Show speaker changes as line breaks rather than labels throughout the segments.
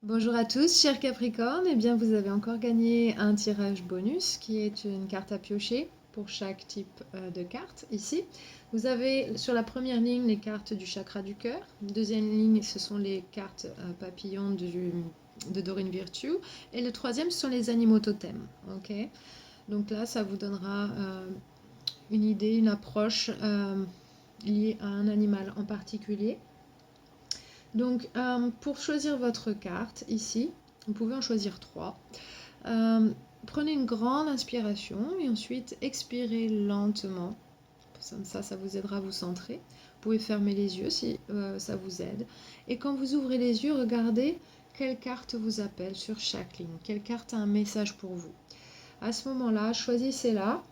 Bonjour à tous, chers Capricornes. Eh bien, vous avez encore gagné un tirage bonus qui est une carte à piocher pour chaque type de carte ici. Vous avez sur la première ligne les cartes du chakra du cœur. Deuxième ligne, ce sont les cartes papillons de Dorine Virtue. Et le troisième, ce sont les animaux totems. Ok. Donc là, ça vous donnera une idée, une approche liée à un animal en particulier. Donc, pour choisir votre carte ici, vous pouvez en choisir 3. Prenez une grande inspiration et ensuite expirez lentement. Ça vous aidera à vous centrer. Vous pouvez fermer les yeux si ça vous aide. Et quand vous ouvrez les yeux, regardez quelle carte vous appelle sur chaque ligne. Quelle carte a un message pour vous. À ce moment-là, choisissez-la.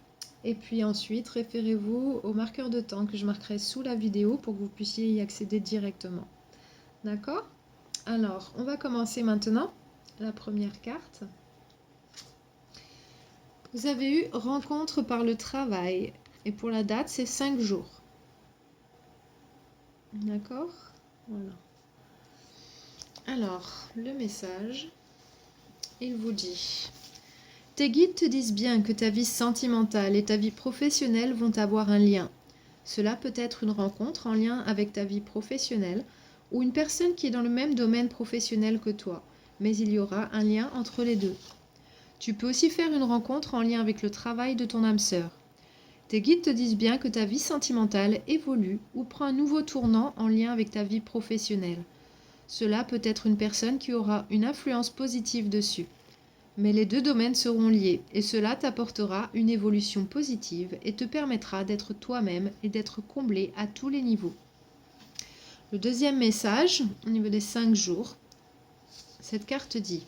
Et puis ensuite, référez-vous au marqueur de temps que je marquerai sous la vidéo pour que vous puissiez y accéder directement. D'accord ? Alors, on va commencer maintenant. La première carte. Vous avez eu rencontre par le travail. Et pour la date, c'est 5 jours. D'accord ? Voilà. Alors, le message, il vous dit: tes guides te disent bien que ta vie sentimentale et ta vie professionnelle vont avoir un lien. Cela peut être une rencontre en lien avec ta vie professionnelle ou une personne qui est dans le même domaine professionnel que toi, mais il y aura un lien entre les deux. Tu peux aussi faire une rencontre en lien avec le travail de ton âme sœur. Tes guides te disent bien que ta vie sentimentale évolue ou prend un nouveau tournant en lien avec ta vie professionnelle. Cela peut être une personne qui aura une influence positive dessus. Mais les deux domaines seront liés et cela t'apportera une évolution positive et te permettra d'être toi-même et d'être comblé à tous les niveaux. Le deuxième message, au niveau des 5 jours, cette carte dit: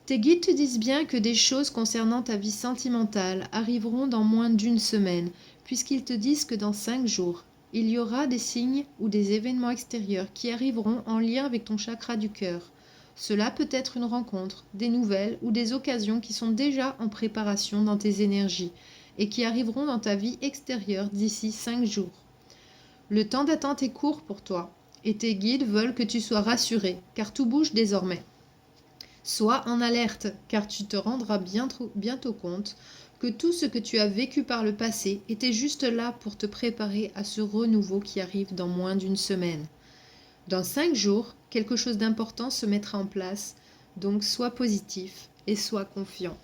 tes guides te disent bien que des choses concernant ta vie sentimentale arriveront dans moins d'une semaine, puisqu'ils te disent que dans 5 jours, il y aura des signes ou des événements extérieurs qui arriveront en lien avec ton chakra du cœur. Cela peut être une rencontre, des nouvelles ou des occasions qui sont déjà en préparation dans tes énergies et qui arriveront dans ta vie extérieure d'ici 5 jours. Le temps d'attente est court pour toi et tes guides veulent que tu sois rassuré car tout bouge désormais. Sois en alerte, car tu te rendras bientôt compte que tout ce que tu as vécu par le passé était juste là pour te préparer à ce renouveau qui arrive dans moins d'une semaine. Dans 5 jours, quelque chose d'important se mettra en place, donc sois positif et sois confiant.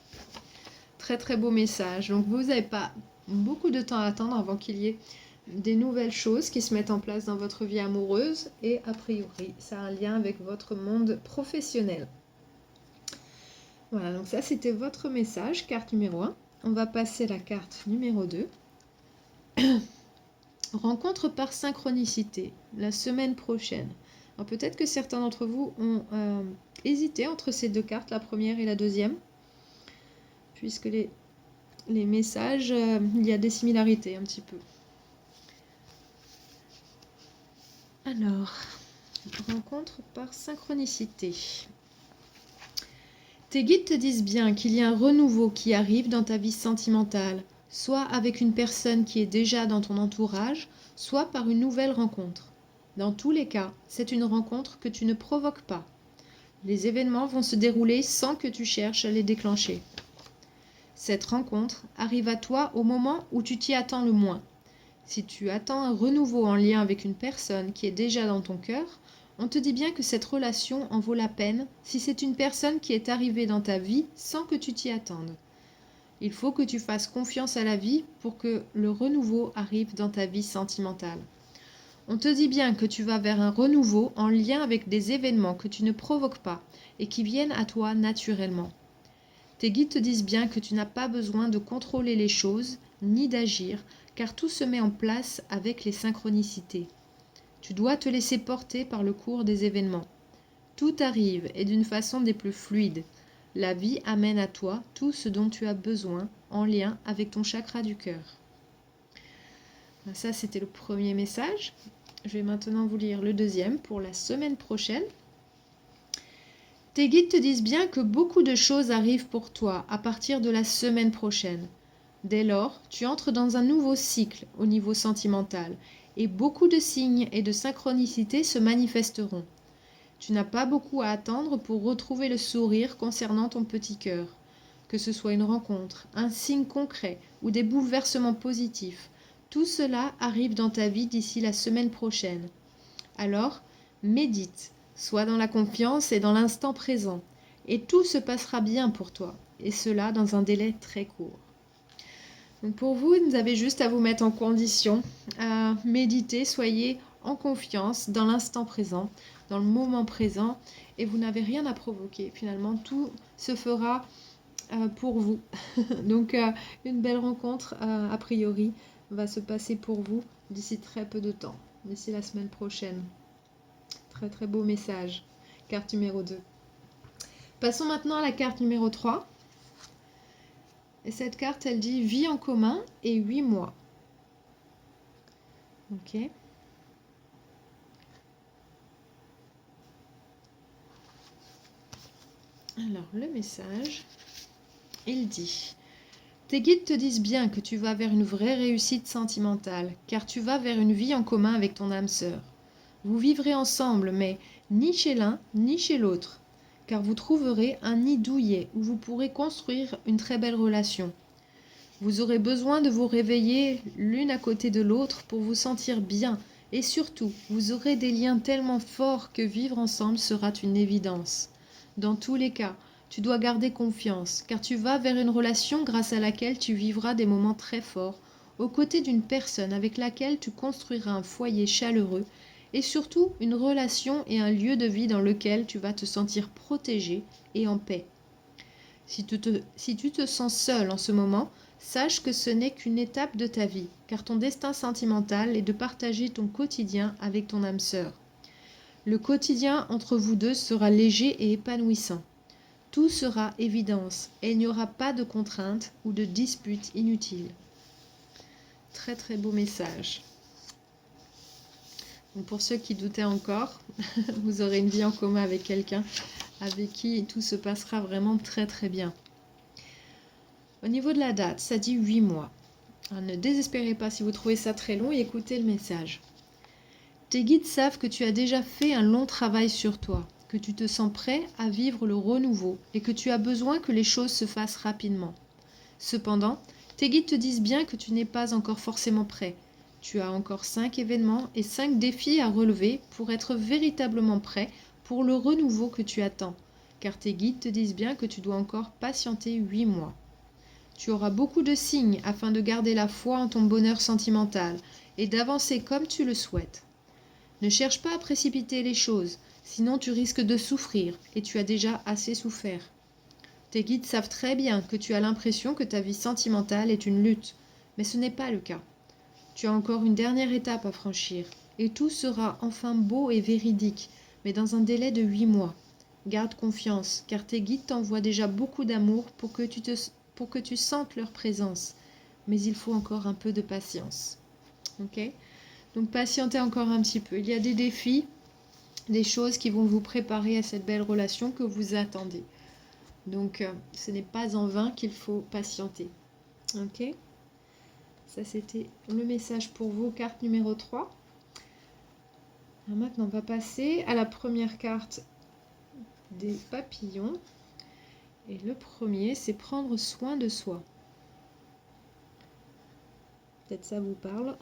Très très beau message. Donc vous n'avez pas beaucoup de temps à attendre avant qu'il y ait des nouvelles choses qui se mettent en place dans votre vie amoureuse et a priori ça a un lien avec votre monde professionnel. Voilà, donc ça c'était votre message, carte numéro 1. On va passer à la carte numéro 2. Rencontre par synchronicité, la semaine prochaine. Alors peut-être que certains d'entre vous ont hésité entre ces deux cartes, la première et la deuxième, puisque les messages, il y a des similarités un petit peu. Alors, rencontre par synchronicité. Tes guides te disent bien qu'il y a un renouveau qui arrive dans ta vie sentimentale, soit avec une personne qui est déjà dans ton entourage, soit par une nouvelle rencontre. Dans tous les cas, c'est une rencontre que tu ne provoques pas. Les événements vont se dérouler sans que tu cherches à les déclencher. Cette rencontre arrive à toi au moment où tu t'y attends le moins. Si tu attends un renouveau en lien avec une personne qui est déjà dans ton cœur, on te dit bien que cette relation en vaut la peine si c'est une personne qui est arrivée dans ta vie sans que tu t'y attendes. Il faut que tu fasses confiance à la vie pour que le renouveau arrive dans ta vie sentimentale. On te dit bien que tu vas vers un renouveau en lien avec des événements que tu ne provoques pas et qui viennent à toi naturellement. Tes guides te disent bien que tu n'as pas besoin de contrôler les choses ni d'agir, car tout se met en place avec les synchronicités. Tu dois te laisser porter par le cours des événements. Tout arrive et d'une façon des plus fluides. La vie amène à toi tout ce dont tu as besoin en lien avec ton chakra du cœur. Ça, c'était le premier message. Je vais maintenant vous lire le deuxième pour la semaine prochaine. Tes guides te disent bien que beaucoup de choses arrivent pour toi à partir de la semaine prochaine. Dès lors, tu entres dans un nouveau cycle au niveau sentimental et beaucoup de signes et de synchronicités se manifesteront. Tu n'as pas beaucoup à attendre pour retrouver le sourire concernant ton petit cœur. Que ce soit une rencontre, un signe concret ou des bouleversements positifs, tout cela arrive dans ta vie d'ici la semaine prochaine. Alors, médite, sois dans la confiance et dans l'instant présent, et tout se passera bien pour toi, et cela dans un délai très court. Donc pour vous, vous avez juste à vous mettre en condition, à méditer, soyez en confiance dans l'instant présent, dans le moment présent, et vous n'avez rien à provoquer. Finalement, tout se fera pour vous. Donc une belle rencontre, a priori, va se passer pour vous d'ici très peu de temps, d'ici la semaine prochaine. Très très beau message. Carte numéro 2. Passons maintenant à la carte numéro 3. Et cette carte, elle dit vie en commun et 8 mois. Ok. Alors, le message, il dit: tes guides te disent bien que tu vas vers une vraie réussite sentimentale, car tu vas vers une vie en commun avec ton âme sœur. Vous vivrez ensemble, mais ni chez l'un ni chez l'autre, car vous trouverez un nid douillet où vous pourrez construire une très belle relation. Vous aurez besoin de vous réveiller l'une à côté de l'autre pour vous sentir bien, et surtout, vous aurez des liens tellement forts que vivre ensemble sera une évidence. Dans tous les cas, tu dois garder confiance, car tu vas vers une relation grâce à laquelle tu vivras des moments très forts, aux côtés d'une personne avec laquelle tu construiras un foyer chaleureux, et surtout une relation et un lieu de vie dans lequel tu vas te sentir protégé et en paix. Si tu te sens seul en ce moment, sache que ce n'est qu'une étape de ta vie, car ton destin sentimental est de partager ton quotidien avec ton âme sœur. Le quotidien entre vous deux sera léger et épanouissant. Tout sera évidence et il n'y aura pas de contraintes ou de disputes inutiles. Très très beau message. Donc pour ceux qui doutaient encore, vous aurez une vie en commun avec quelqu'un avec qui tout se passera vraiment très très bien. Au niveau de la date, ça dit 8 mois. Alors, ne désespérez pas si vous trouvez ça très long et écoutez le message. Tes guides savent que tu as déjà fait un long travail sur toi, que tu te sens prêt à vivre le renouveau et que tu as besoin que les choses se fassent rapidement. Cependant, tes guides te disent bien que tu n'es pas encore forcément prêt. Tu as encore 5 événements et 5 défis à relever pour être véritablement prêt pour le renouveau que tu attends, car tes guides te disent bien que tu dois encore patienter 8 mois. Tu auras beaucoup de signes afin de garder la foi en ton bonheur sentimental et d'avancer comme tu le souhaites. Ne cherche pas à précipiter les choses, sinon tu risques de souffrir et tu as déjà assez souffert. Tes guides savent très bien que tu as l'impression que ta vie sentimentale est une lutte, mais ce n'est pas le cas. Tu as encore une dernière étape à franchir et tout sera enfin beau et véridique, mais dans un délai de 8 mois. Garde confiance, car tes guides t'envoient déjà beaucoup d'amour pour que tu sentes leur présence. Mais il faut encore un peu de patience. Ok ? Donc patientez encore un petit peu. Il y a des défis, des choses qui vont vous préparer à cette belle relation que vous attendez. Donc ce n'est pas en vain qu'il faut patienter. Ok ? Ça c'était le message pour vous, carte numéro 3. Alors maintenant on va passer à la première carte des papillons. Et le premier, c'est prendre soin de soi. Peut-être ça vous parle.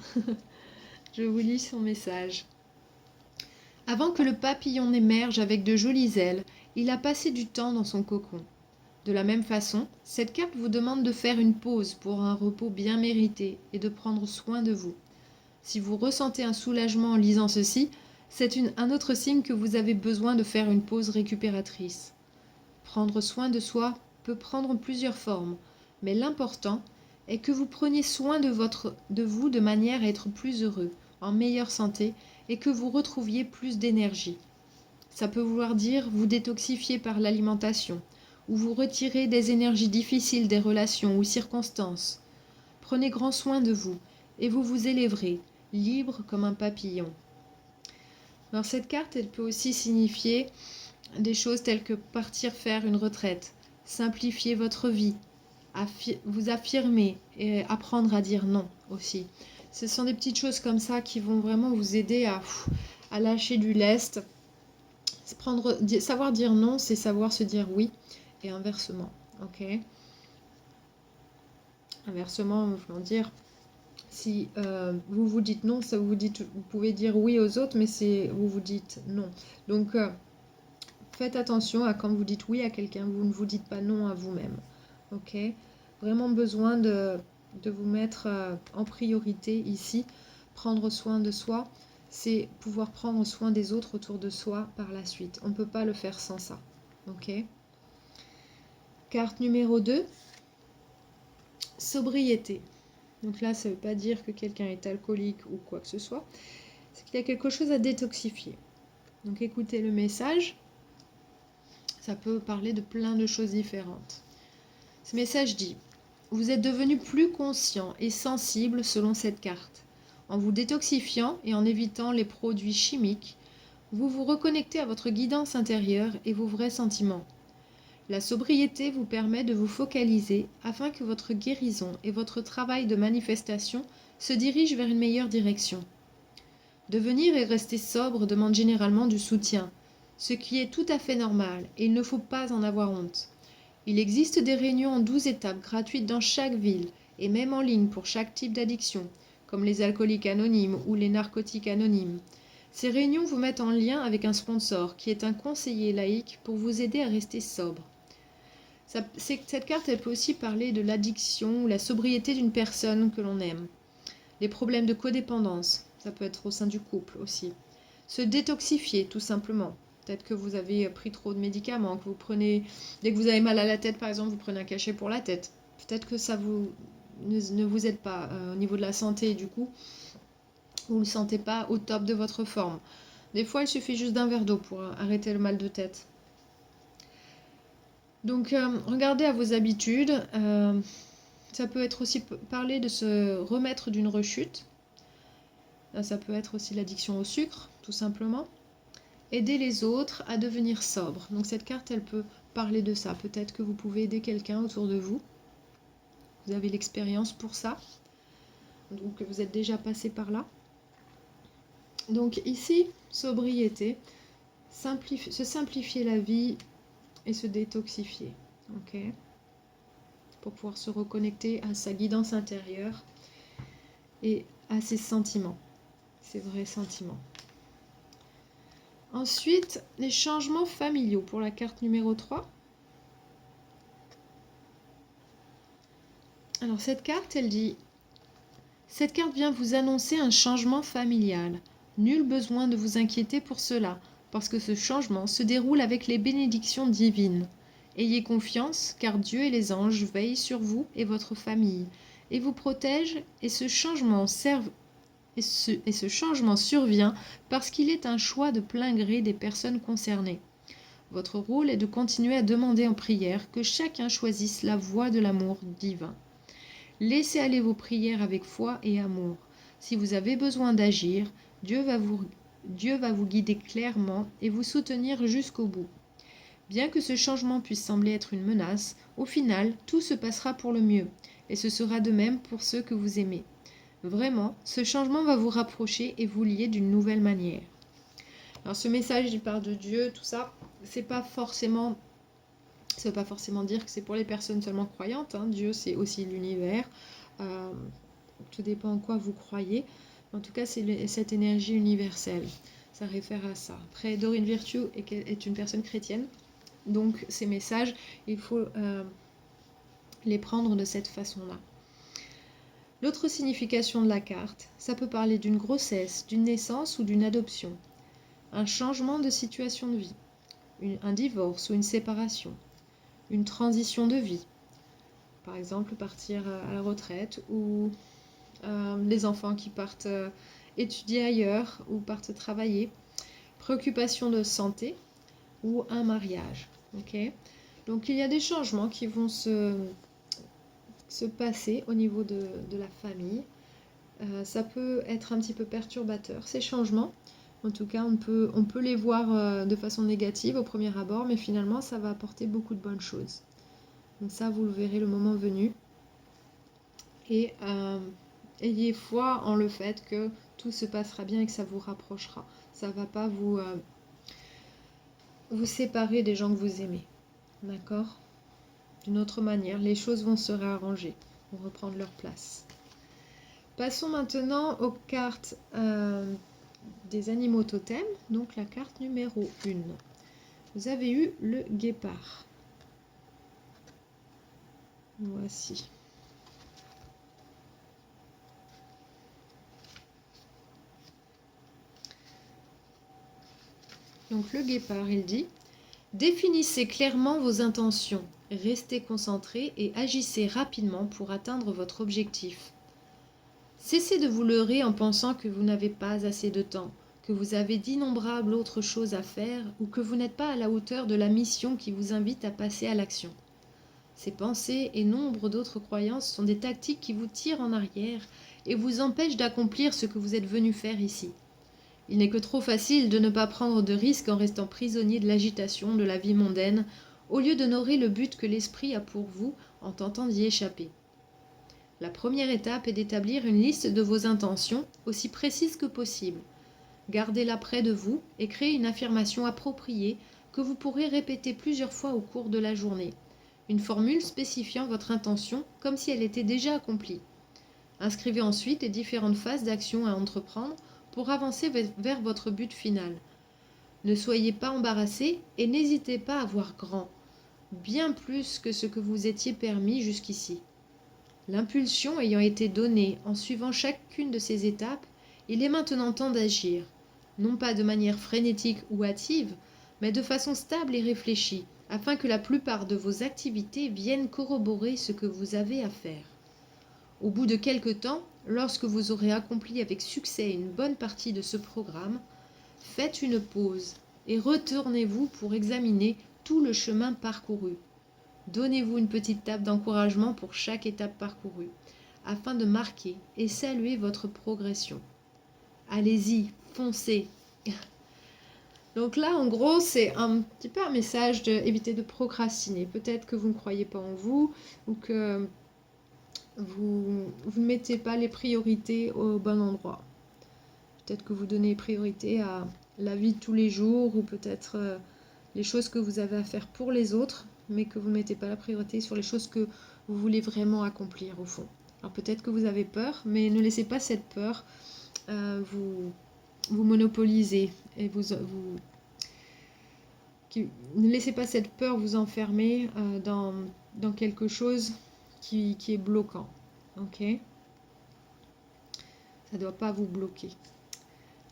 Je vous lis son message. Avant que le papillon n'émerge avec de jolies ailes, il a passé du temps dans son cocon. De la même façon, cette carte vous demande de faire une pause pour un repos bien mérité et de prendre soin de vous. Si vous ressentez un soulagement en lisant ceci, c'est un autre signe que vous avez besoin de faire une pause récupératrice. Prendre soin de soi peut prendre plusieurs formes, mais l'important est que vous preniez soin de vous de manière à être plus heureux, en meilleure santé et que vous retrouviez plus d'énergie. Ça peut vouloir dire vous détoxifier par l'alimentation, ou vous retirer des énergies difficiles des relations ou circonstances. Prenez grand soin de vous et vous vous élèverez, libre comme un papillon. Alors cette carte, elle peut aussi signifier des choses telles que partir faire une retraite, simplifier votre vie, vous affirmer et apprendre à dire non aussi. Ce sont des petites choses comme ça qui vont vraiment vous aider à lâcher du lest Savoir dire non, c'est savoir se dire oui, et inversement. Ok. Inversement, voulant dire, si vous vous dites non, ça vous pouvez dire oui aux autres, mais vous vous dites non. Donc, faites attention à quand vous dites oui à quelqu'un, vous ne vous dites pas non à vous-même. Ok. Vraiment besoin de vous mettre en priorité ici. Prendre soin de soi, c'est pouvoir prendre soin des autres autour de soi par la suite. On ne peut pas le faire sans ça. Ok. Carte numéro 2, sobriété. Donc là, ça ne veut pas dire que quelqu'un est alcoolique ou quoi que ce soit. C'est qu'il y a quelque chose à détoxifier. Donc écoutez le message. Ça peut parler de plein de choses différentes. Ce message dit: vous êtes devenu plus conscient et sensible selon cette carte. En vous détoxifiant et en évitant les produits chimiques, vous vous reconnectez à votre guidance intérieure et vos vrais sentiments. La sobriété vous permet de vous focaliser afin que votre guérison et votre travail de manifestation se dirigent vers une meilleure direction. Devenir et rester sobre demande généralement du soutien, ce qui est tout à fait normal et il ne faut pas en avoir honte. Il existe des réunions en 12 étapes gratuites dans chaque ville et même en ligne pour chaque type d'addiction, comme les alcooliques anonymes ou les narcotiques anonymes. Ces réunions vous mettent en lien avec un sponsor qui est un conseiller laïque pour vous aider à rester sobre. Cette carte, elle peut aussi parler de l'addiction ou la sobriété d'une personne que l'on aime. Les problèmes de codépendance, ça peut être au sein du couple aussi. Se détoxifier, tout simplement. Peut-être que vous avez pris trop de médicaments, que vous prenez... Dès que vous avez mal à la tête, par exemple, vous prenez un cachet pour la tête. Peut-être que ça ne vous aide pas au niveau de la santé, du coup, vous ne le sentez pas au top de votre forme. Des fois, il suffit juste d'un verre d'eau pour arrêter le mal de tête. Donc, regardez à vos habitudes. Ça peut être aussi parler de se remettre d'une rechute. Ça peut être aussi l'addiction au sucre, tout simplement. Aider les autres à devenir sobres. Donc cette carte, elle peut parler de ça. Peut-être que vous pouvez aider quelqu'un autour de vous. Vous avez l'expérience pour ça. Donc vous êtes déjà passé par là. Donc ici, sobriété, se simplifier la vie et se détoxifier. Ok, pour pouvoir se reconnecter à sa guidance intérieure et à ses sentiments, ses vrais sentiments. Ensuite, les changements familiaux pour la carte numéro 3. Alors cette carte, elle dit: cette carte vient vous annoncer un changement familial. Nul besoin de vous inquiéter pour cela, parce que ce changement se déroule avec les bénédictions divines. Ayez confiance, car Dieu et les anges veillent sur vous et votre famille, et vous protègent, et ce changement survient parce qu'il est un choix de plein gré des personnes concernées. Votre rôle est de continuer à demander en prière que chacun choisisse la voie de l'amour divin. Laissez aller vos prières avec foi et amour. Si vous avez besoin d'agir, Dieu va vous guider clairement et vous soutenir jusqu'au bout. Bien que ce changement puisse sembler être une menace, au final, tout se passera pour le mieux, et ce sera de même pour ceux que vous aimez. Vraiment, ce changement va vous rapprocher et vous lier d'une nouvelle manière. Alors ce message, il parle de Dieu, tout ça, ça veut pas forcément dire que c'est pour les personnes seulement croyantes. Dieu, c'est aussi l'univers. Tout dépend en quoi vous croyez. En tout cas, c'est cette énergie universelle. Ça réfère à ça. Après, Doreen Virtue est une personne chrétienne. Donc, ces messages, il faut les prendre de cette façon-là. L'autre signification de la carte, ça peut parler d'une grossesse, d'une naissance ou d'une adoption. Un changement de situation de vie. Un divorce ou une séparation. Une transition de vie. Par exemple, partir à la retraite ou les enfants qui partent étudier ailleurs ou partent travailler. Préoccupation de santé ou un mariage. Okay, donc il y a des changements qui vont se passer au niveau de la famille. Ça peut être un petit peu perturbateur, ces changements. En tout cas, on peut les voir de façon négative au premier abord, mais finalement, ça va apporter beaucoup de bonnes choses. Donc ça, vous le verrez le moment venu. Et ayez foi en le fait que tout se passera bien et que ça vous rapprochera. Ça ne va pas vous séparer des gens que vous aimez. D'accord? D'une autre manière, les choses vont se réarranger, vont reprendre leur place. Passons maintenant aux cartes des animaux totems, donc la carte numéro 1. Vous avez eu le guépard. Voici. Donc le guépard, il dit « Définissez clairement vos intentions, restez concentré et agissez rapidement pour atteindre votre objectif. Cessez de vous leurrer en pensant que vous n'avez pas assez de temps, que vous avez d'innombrables autres choses à faire ou que vous n'êtes pas à la hauteur de la mission qui vous invite à passer à l'action. Ces pensées et nombre d'autres croyances sont des tactiques qui vous tirent en arrière et vous empêchent d'accomplir ce que vous êtes venu faire ici. Il n'est que trop facile de ne pas prendre de risques en restant prisonnier de l'agitation de la vie mondaine, au lieu d'honorer le but que l'esprit a pour vous en tentant d'y échapper. La première étape est d'établir une liste de vos intentions, aussi précise que possible. Gardez-la près de vous et créez une affirmation appropriée que vous pourrez répéter plusieurs fois au cours de la journée. Une formule spécifiant votre intention comme si elle était déjà accomplie. Inscrivez ensuite les différentes phases d'action à entreprendre pour avancer vers votre but final. Ne soyez pas embarrassé et n'hésitez pas à voir grand, bien plus que ce que vous étiez permis jusqu'ici. L'impulsion ayant été donnée en suivant chacune de ces étapes, il est maintenant temps d'agir, non pas de manière frénétique ou hâtive, mais de façon stable et réfléchie, afin que la plupart de vos activités viennent corroborer ce que vous avez à faire. Au bout de quelque temps, lorsque vous aurez accompli avec succès une bonne partie de ce programme, faites une pause et retournez-vous pour examiner tout le chemin parcouru. Donnez-vous une petite tape d'encouragement pour chaque étape parcourue, afin de marquer et saluer votre progression. Allez-y, foncez. Donc là, en gros, c'est un petit peu un message d'éviter de procrastiner. Peut-être que vous ne croyez pas en vous ou que vous ne mettez pas les priorités au bon endroit. Peut-être que vous donnez priorité à la vie de tous les jours ou peut-être les choses que vous avez à faire pour les autres, mais que vous ne mettez pas la priorité sur les choses que vous voulez vraiment accomplir au fond. Alors peut-être que vous avez peur, mais ne laissez pas cette peur vous monopoliser et ne laissez pas cette peur vous enfermer dans quelque chose qui est bloquant. Ok? Ça ne doit pas vous bloquer.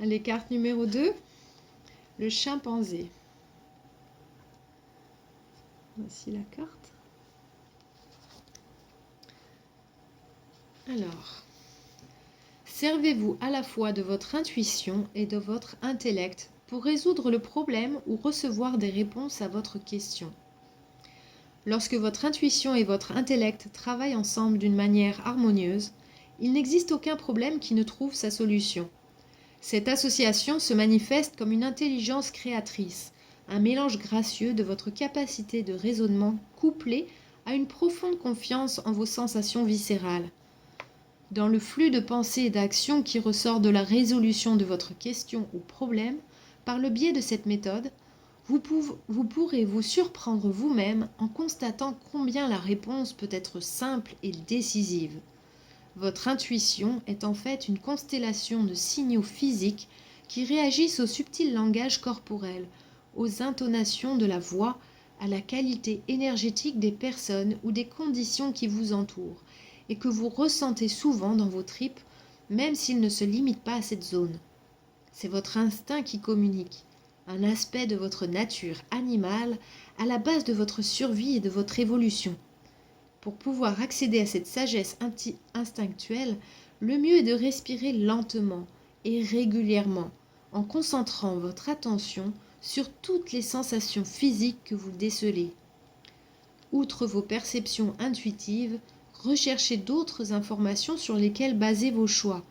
Les cartes numéro 2, le chimpanzé. Voici la carte. Alors, servez-vous à la fois de votre intuition et de votre intellect pour résoudre le problème ou recevoir des réponses à votre question. Lorsque votre intuition et votre intellect travaillent ensemble d'une manière harmonieuse, il n'existe aucun problème qui ne trouve sa solution. Cette association se manifeste comme une intelligence créatrice, un mélange gracieux de votre capacité de raisonnement couplé à une profonde confiance en vos sensations viscérales. Dans le flux de pensée et d'action qui ressort de la résolution de votre question ou problème, par le biais de cette méthode, vous pourrez vous surprendre vous-même en constatant combien la réponse peut être simple et décisive. Votre intuition est en fait une constellation de signaux physiques qui réagissent au subtil langage corporel, aux intonations de la voix, à la qualité énergétique des personnes ou des conditions qui vous entourent, et que vous ressentez souvent dans vos tripes, même s'ils ne se limitent pas à cette zone. C'est votre instinct qui communique, un aspect de votre nature animale à la base de votre survie et de votre évolution. Pour pouvoir accéder à cette sagesse instinctuelle, le mieux est de respirer lentement et régulièrement, en concentrant votre attention sur toutes les sensations physiques que vous décelez. Outre vos perceptions intuitives, recherchez d'autres informations sur lesquelles baser vos choix.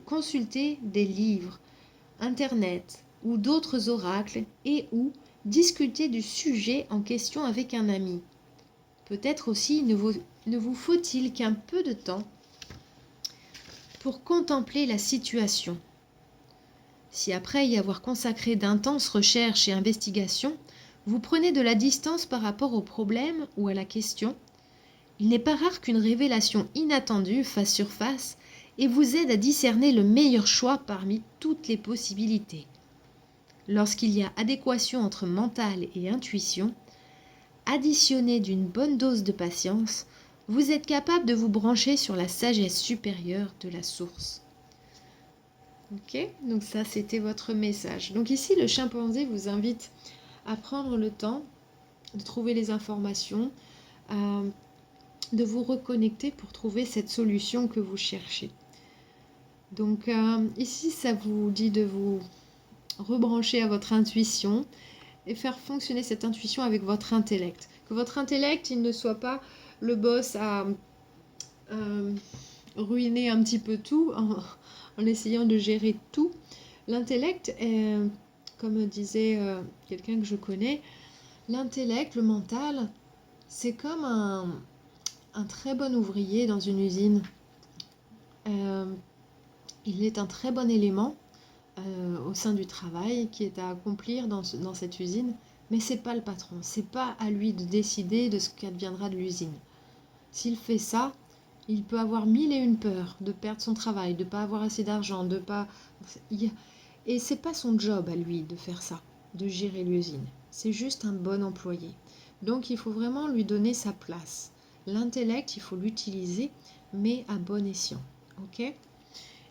Consultez des livres, Internet ou d'autres oracles et ou discutez du sujet en question avec un ami. Peut-être aussi ne vous faut-il qu'un peu de temps pour contempler la situation. Si après y avoir consacré d'intenses recherches et investigations, vous prenez de la distance par rapport au problème ou à la question, il n'est pas rare qu'une révélation inattendue fasse surface et vous aide à discerner le meilleur choix parmi toutes les possibilités. Lorsqu'il y a adéquation entre mental et intuition, additionné d'une bonne dose de patience, vous êtes capable de vous brancher sur la sagesse supérieure de la source. Ok, donc ça c'était votre message. Donc ici le chimpanzé vous invite à prendre le temps de trouver les informations, de vous reconnecter pour trouver cette solution que vous cherchez. Donc ici ça vous dit de vous rebrancher à votre intuition et faire fonctionner cette intuition avec votre intellect. Que votre intellect il ne soit pas le boss à ruiner un petit peu tout en essayant de gérer tout. L'intellect est, comme disait quelqu'un que je connais, l'intellect, le mental, c'est comme un très bon ouvrier dans une usine. Il est un très bon élément au sein du travail qui est à accomplir dans cette usine, mais c'est pas le patron, c'est pas à lui de décider de ce qu'adviendra de l'usine. S'il fait ça, il peut avoir mille et une peurs de perdre son travail, de pas avoir assez d'argent, de pas... Et c'est pas son job à lui de faire ça, de gérer l'usine. C'est juste un bon employé. Donc il faut vraiment lui donner sa place. L'intellect, il faut l'utiliser, mais à bon escient. Ok ?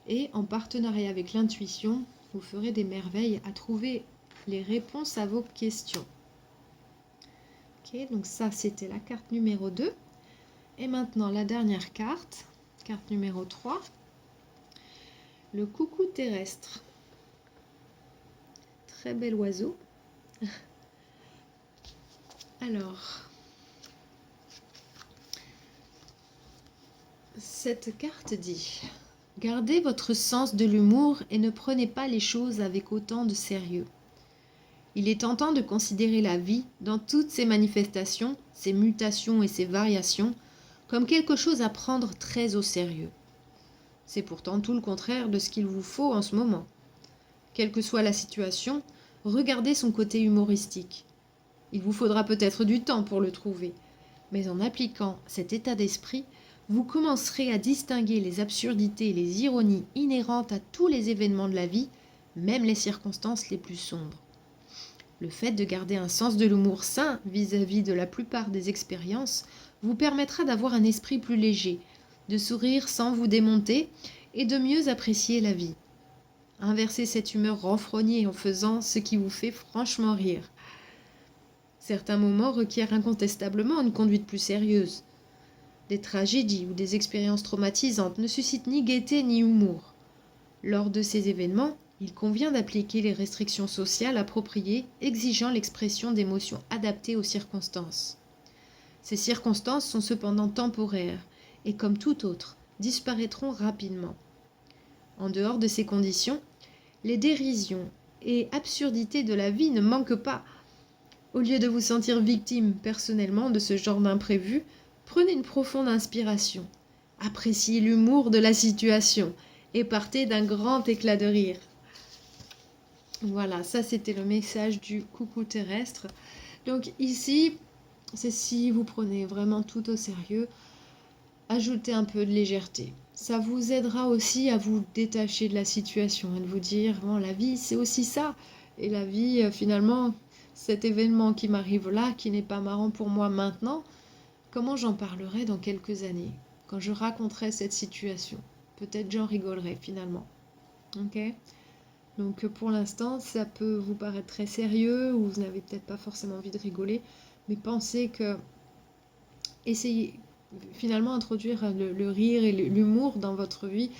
Et en partenariat avec l'intuition, vous ferez des merveilles à trouver les réponses à vos questions. Ok, donc ça c'était la carte numéro 2. Et maintenant la dernière carte, carte numéro 3, le coucou terrestre. Très bel oiseau. Alors, cette carte dit: gardez votre sens de l'humour et ne prenez pas les choses avec autant de sérieux. Il est tentant de considérer la vie, dans toutes ses manifestations, ses mutations et ses variations, comme quelque chose à prendre très au sérieux. C'est pourtant tout le contraire de ce qu'il vous faut en ce moment. Quelle que soit la situation, regardez son côté humoristique. Il vous faudra peut-être du temps pour le trouver, mais en appliquant cet état d'esprit, vous commencerez à distinguer les absurdités et les ironies inhérentes à tous les événements de la vie, même les circonstances les plus sombres. Le fait de garder un sens de l'humour sain vis-à-vis de la plupart des expériences vous permettra d'avoir un esprit plus léger, de sourire sans vous démonter et de mieux apprécier la vie. Inversez cette humeur renfrognée en faisant ce qui vous fait franchement rire. Certains moments requièrent incontestablement une conduite plus sérieuse. Des tragédies ou des expériences traumatisantes ne suscitent ni gaieté ni humour. Lors de ces événements, il convient d'appliquer les restrictions sociales appropriées, exigeant l'expression d'émotions adaptées aux circonstances. Ces circonstances sont cependant temporaires et, comme tout autre, disparaîtront rapidement. En dehors de ces conditions, les dérisions et absurdités de la vie ne manquent pas. Au lieu de vous sentir victime personnellement de ce genre d'imprévu, prenez une profonde inspiration. Appréciez l'humour de la situation et partez d'un grand éclat de rire. Voilà, ça c'était le message du coucou terrestre. Donc ici, c'est si vous prenez vraiment tout au sérieux, ajoutez un peu de légèreté. Ça vous aidera aussi à vous détacher de la situation et de vous dire, bon, la vie c'est aussi ça. Et la vie, finalement, cet événement qui m'arrive là, qui n'est pas marrant pour moi maintenant, comment j'en parlerai dans quelques années, quand je raconterai cette situation? Peut-être j'en rigolerai finalement. Ok ? Donc pour l'instant, ça peut vous paraître très sérieux ou vous n'avez peut-être pas forcément envie de rigoler, mais pensez que essayez finalement introduire le rire et l'humour dans votre vie,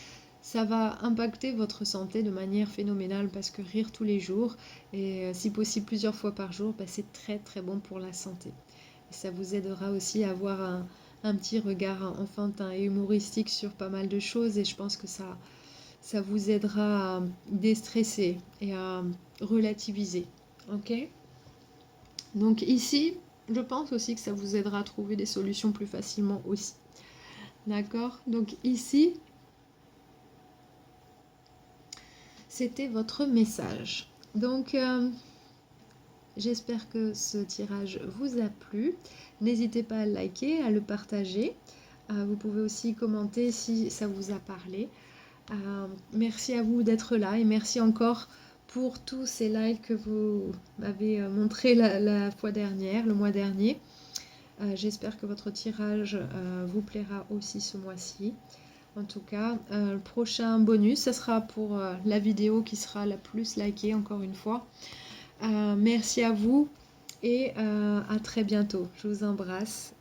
ça va impacter votre santé de manière phénoménale parce que rire tous les jours et si possible plusieurs fois par jour, c'est très très bon pour la santé. Et ça vous aidera aussi à avoir un petit regard enfantin et humoristique sur pas mal de choses et je pense que ça vous aidera à déstresser et à relativiser. Ok ? Donc ici, je pense aussi que ça vous aidera à trouver des solutions plus facilement aussi. D'accord ? Donc ici, c'était votre message. Donc, j'espère que ce tirage vous a plu. N'hésitez pas à le liker, à le partager. Vous pouvez aussi commenter si ça vous a parlé. Merci à vous d'être là et merci encore pour tous ces likes que vous m'avez montré la fois dernière, le mois dernier. J'espère que votre tirage vous plaira aussi ce mois-ci. En tout cas, le prochain bonus, ce sera pour la vidéo qui sera la plus likée, encore une fois. Merci à vous et à très bientôt. Je vous embrasse.